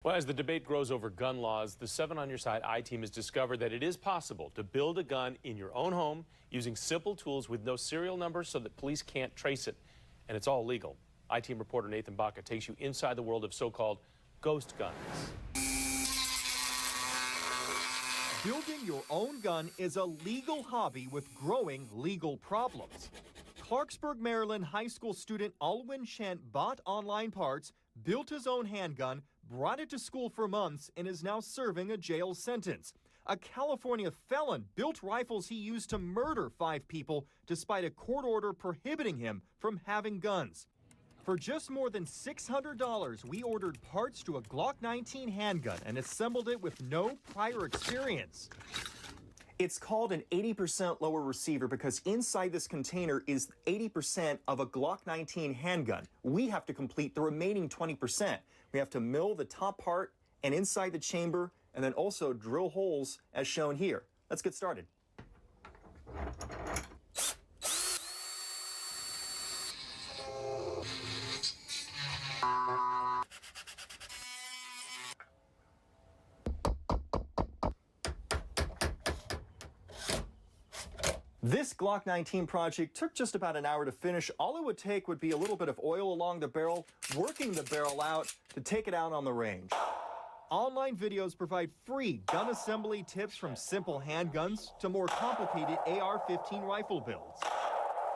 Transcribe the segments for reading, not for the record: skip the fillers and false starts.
Well, as the debate grows over gun laws, the 7 on Your Side I-Team has discovered that it is possible to build a gun in your own home using simple tools with no serial number so that police can't trace it. And it's all legal. I-Team reporter Nathan Baca takes you inside the world of so-called ghost guns. Building your own gun is a legal hobby with growing legal problems. Clarksburg, Maryland high school student Alwyn Chant bought online parts, built his own handgun, brought it to school for months, and is now serving a jail sentence. A California felon built rifles he used to murder 5 people despite a court order prohibiting him from having guns. For just more than $600, we ordered parts to a Glock 19 handgun and assembled it with no prior experience. It's called an 80% lower receiver because inside this container is 80% of a Glock 19 handgun. We have to complete the remaining 20%. We have to mill the top part and inside the chamber, and then also drill holes as shown here. Let's get started. This Glock 19 project took just about an hour to finish. All it would take would be a little bit of oil along the barrel, working the barrel out to take it out on the range. Online videos provide free gun assembly tips from simple handguns to more complicated AR-15 rifle builds.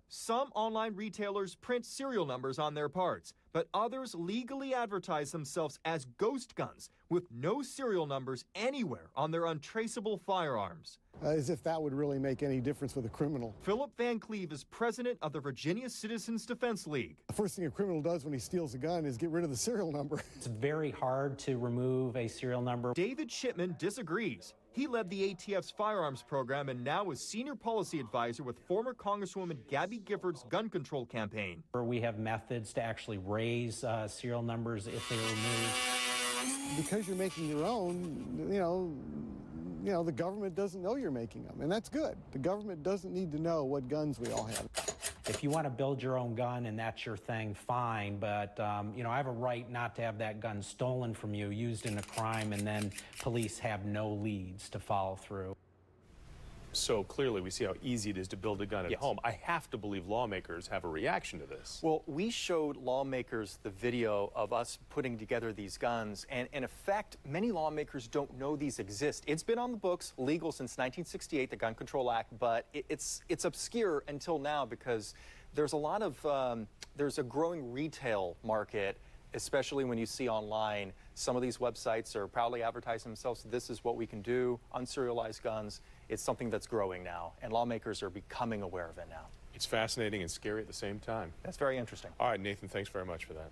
Some online retailers print serial numbers on their parts, but others legally advertise themselves as ghost guns with no serial numbers anywhere on their untraceable firearms. As if that would really make any difference with a criminal. Philip Van Cleve is president of the Virginia Citizens Defense League. The first thing a criminal does when he steals a gun is get rid of the serial number. It's very hard to remove a serial number. David Shipman disagrees. He led the ATF's firearms program and now is senior policy advisor with former Congresswoman Gabby Giffords' gun control campaign. We have methods to actually raise serial numbers if they're removed. Because you're making your own, you know, the government doesn't know you're making them, and that's good. The government doesn't need to know what guns we all have. If you want to build your own gun and that's your thing, fine, but, you know, I have a right not to have that gun stolen from you, used in a crime, and then police have no leads to follow through. So clearly we see how easy it is to build a gun at home. I have to believe lawmakers have a reaction to this. Well, we showed lawmakers the video of us putting together these guns, and in effect, many lawmakers don't know these exist. It's been on the books, legal since 1968, the Gun Control Act, but it's obscure until now because there's a lot of, there's a growing retail market, especially when you see online, some of these websites are proudly advertising themselves. This is what we can do, unserialized guns. It's something that's growing now, and lawmakers are becoming aware of it now. It's fascinating and scary at the same time. That's very interesting. All right, Nathan, thanks very much for that.